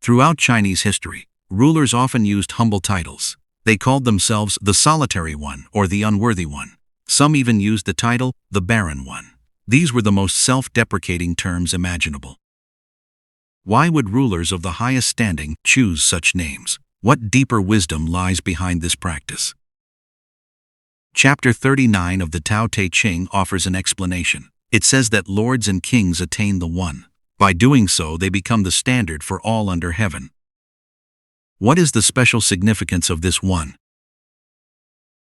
Throughout Chinese history, rulers often used humble titles. They called themselves the Solitary One or the Unworthy One. Some even used the title the Barren One. These were the most self-deprecating terms imaginable. Why would rulers of the highest standing choose such names? What deeper wisdom lies behind this practice? Chapter 39 of the Tao Te Ching offers an explanation. It says that lords and kings attain the One. By doing so, they become the standard for all under heaven. What is the special significance of this One?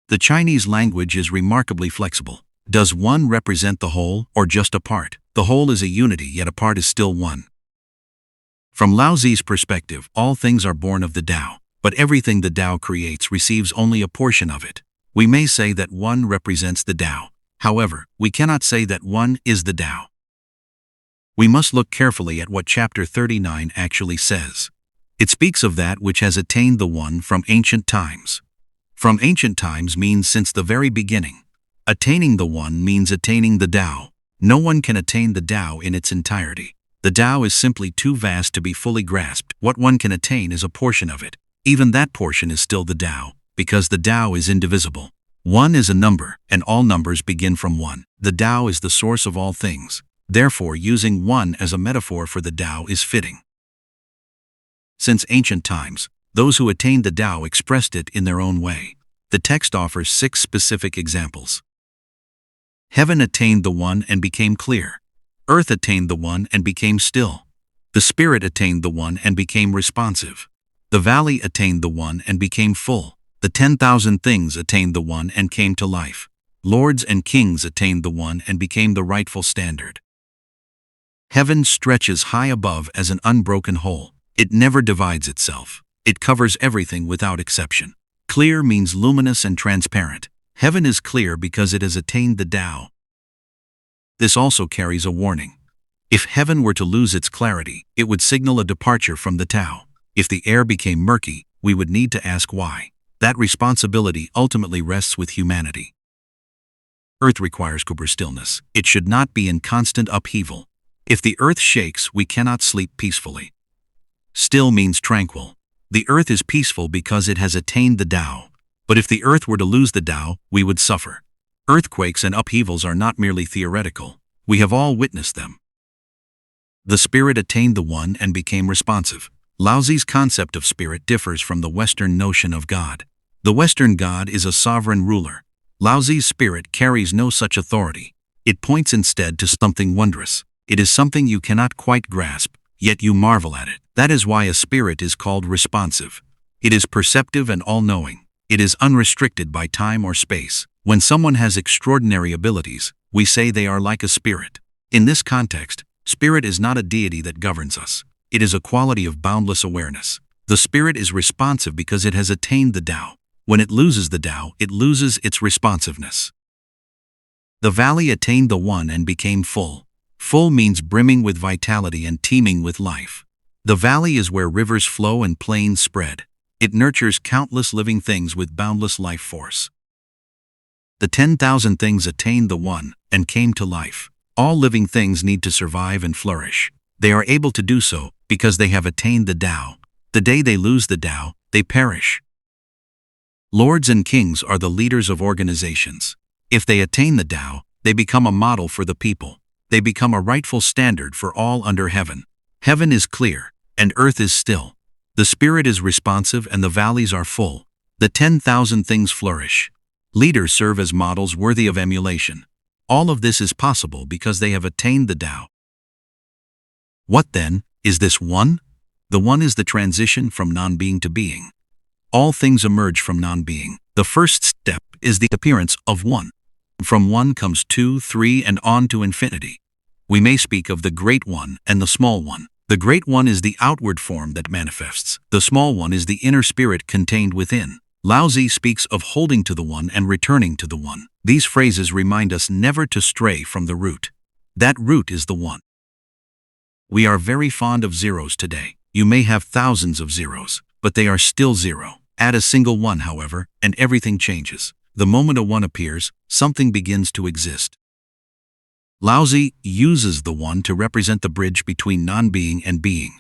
The Chinese language is remarkably flexible. Does one represent the whole or just a part? The whole is a unity, yet a part is still one. From Lao Tzu's perspective, all things are born of the Tao, but everything the Tao creates receives only a portion of it. We may say that one represents the Tao. However, we cannot say that one is the Tao. We must look carefully at what Chapter 39 actually says. It speaks of that which has attained the One from ancient times. From ancient times means since the very beginning. Attaining the One means attaining the Tao. No one can attain the Tao in its entirety. The Tao is simply too vast to be fully grasped. What one can attain is a portion of it. Even that portion is still the Tao, because the Tao is indivisible. One is a number, and all numbers begin from one. The Tao is the source of all things. Therefore, using one as a metaphor for the Tao is fitting. Since ancient times, those who attained the Tao expressed it in their own way. The text offers 6 specific examples. Heaven attained the One and became clear. Earth attained the One and became still. The Spirit attained the One and became responsive. The valley attained the One and became full. The 10,000 things attained the One and came to life. Lords and kings attained the One and became the rightful standard. Heaven stretches high above as an unbroken whole. It never divides itself. It covers everything without exception. Clear means luminous and transparent. Heaven is clear because it has attained the Tao. This also carries a warning. If heaven were to lose its clarity, it would signal a departure from the Tao. If the air became murky, we would need to ask why. That responsibility ultimately rests with humanity. Earth requires stillness. It should not be in constant upheaval. If the earth shakes, we cannot sleep peacefully. Still means tranquil. The earth is peaceful because it has attained the Tao. But if the earth were to lose the Tao, we would suffer. Earthquakes and upheavals are not merely theoretical. We have all witnessed them. The Spirit attained the One and became responsive. Lao Tzu's concept of spirit differs from the Western notion of God. The Western God is a sovereign ruler. Lao Tzu's spirit carries no such authority. It points instead to something wondrous. It is something you cannot quite grasp, yet you marvel at it. That is why a spirit is called responsive. It is perceptive and all-knowing. It is unrestricted by time or space. When someone has extraordinary abilities, we say they are like a spirit. In this context, spirit is not a deity that governs us. It is a quality of boundless awareness. The spirit is responsive because it has attained the Tao. When it loses the Tao, it loses its responsiveness. The valley attained the One and became full. Full means brimming with vitality and teeming with life. The valley is where rivers flow and plains spread. It nurtures countless living things with boundless life force. The 10,000 things attained the One and came to life. All living things need to survive and flourish. They are able to do so because they have attained the Tao. The day they lose the Tao, they perish. Lords and kings are the leaders of organizations. If they attain the Tao, they become a model for the people. They become a rightful standard for all under heaven. Heaven is clear, and earth is still. The Spirit is responsive and the valleys are full. The 10,000 things flourish. Leaders serve as models worthy of emulation. All of this is possible because they have attained the Tao. What then, is this One? The One is the transition from non-being to being. All things emerge from non-being. The first step is the appearance of One. From one comes 2, 3, and on to infinity. We may speak of the Great One and the Small One. The Great One is the outward form that manifests. The Small One is the inner spirit contained within. Lao Tzu speaks of holding to the One and returning to the One. These phrases remind us never to stray from the root. That root is the One. We are very fond of zeros today. You may have thousands of zeros, but they are still zero. Add a single one, however, and everything changes. The moment a one appears, something begins to exist. Lao Tzu uses the One to represent the bridge between non-being and being.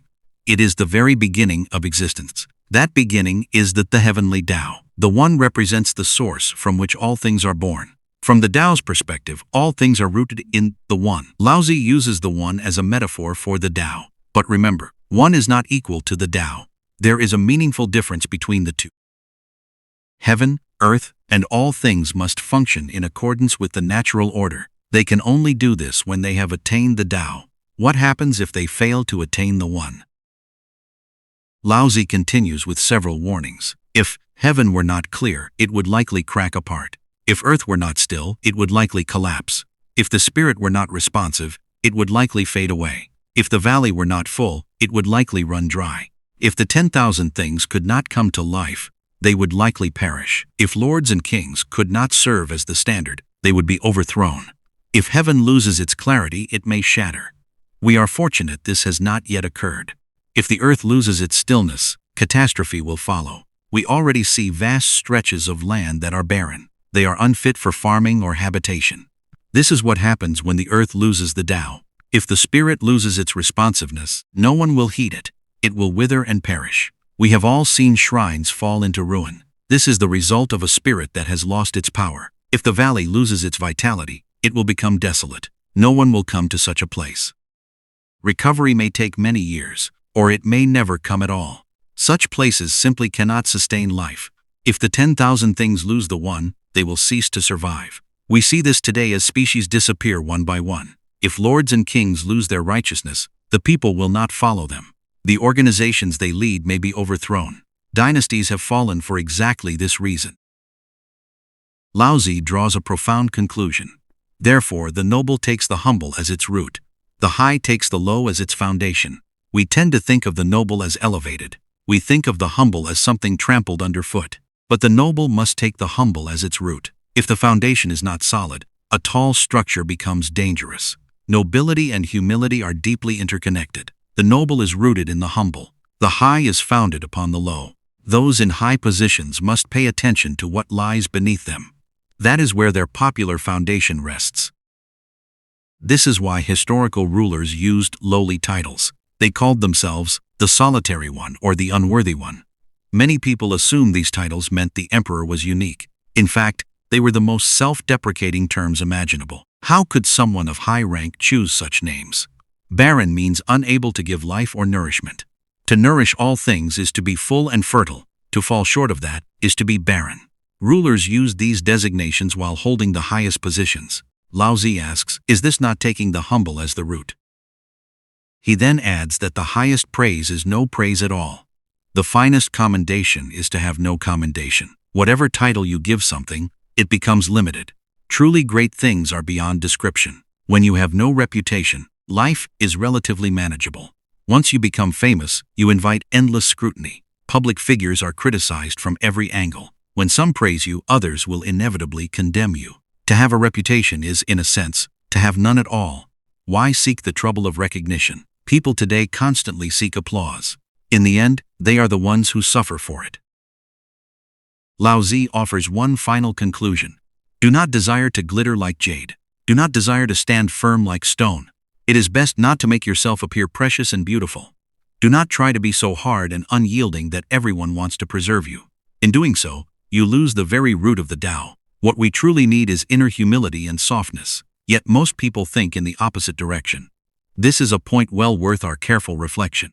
It is the very beginning of existence. That beginning is the heavenly Tao. The One represents the source from which all things are born. From the Tao's perspective, all things are rooted in the One. Laozi uses the One as a metaphor for the Tao. But remember, One is not equal to the Tao. There is a meaningful difference between the two. Heaven, earth, and all things must function in accordance with the natural order. They can only do this when they have attained the Tao. What happens if they fail to attain the One? Laozi continues with several warnings. If heaven were not clear, it would likely crack apart. If earth were not still, it would likely collapse. If the spirit were not responsive, it would likely fade away. If the valley were not full, it would likely run dry. If the 10,000 things could not come to life, they would likely perish. If lords and kings could not serve as the standard, they would be overthrown. If heaven loses its clarity, it may shatter. We are fortunate this has not yet occurred. If the earth loses its stillness, catastrophe will follow. We already see vast stretches of land that are barren. They are unfit for farming or habitation. This is what happens when the earth loses the Tao. If the spirit loses its responsiveness, no one will heed it. It will wither and perish. We have all seen shrines fall into ruin. This is the result of a spirit that has lost its power. If the valley loses its vitality, it will become desolate. No one will come to such a place. Recovery may take many years, or it may never come at all. Such places simply cannot sustain life. If the 10,000 things lose the One, they will cease to survive. We see this today as species disappear one by one. If lords and kings lose their righteousness, the people will not follow them. The organizations they lead may be overthrown. Dynasties have fallen for exactly this reason. Laozi draws a profound conclusion. Therefore, the noble takes the humble as its root. The high takes the low as its foundation. We tend to think of the noble as elevated. We think of the humble as something trampled underfoot. But the noble must take the humble as its root. If the foundation is not solid, a tall structure becomes dangerous. Nobility and humility are deeply interconnected. The noble is rooted in the humble. The high is founded upon the low. Those in high positions must pay attention to what lies beneath them. That is where their popular foundation rests. This is why historical rulers used lowly titles. They called themselves the solitary one or the unworthy one. Many people assumed these titles meant the emperor was unique. In fact, they were the most self-deprecating terms imaginable. How could someone of high rank choose such names? Barren means unable to give life or nourishment. To nourish all things is to be full and fertile. To fall short of that is to be barren. Rulers used these designations while holding the highest positions. Laozi asks, is this not taking the humble as the root? He then adds that the highest praise is no praise at all. The finest commendation is to have no commendation. Whatever title you give something, it becomes limited. Truly great things are beyond description. When you have no reputation, life is relatively manageable. Once you become famous, you invite endless scrutiny. Public figures are criticized from every angle. When some praise you, others will inevitably condemn you. To have a reputation is, in a sense, to have none at all. Why seek the trouble of recognition? People today constantly seek applause. In the end, they are the ones who suffer for it. Laozi offers one final conclusion. Do not desire to glitter like jade. Do not desire to stand firm like stone. It is best not to make yourself appear precious and beautiful. Do not try to be so hard and unyielding that everyone wants to preserve you. In doing so, you lose the very root of the Tao. What we truly need is inner humility and softness. Yet most people think in the opposite direction. This is a point well worth our careful reflection.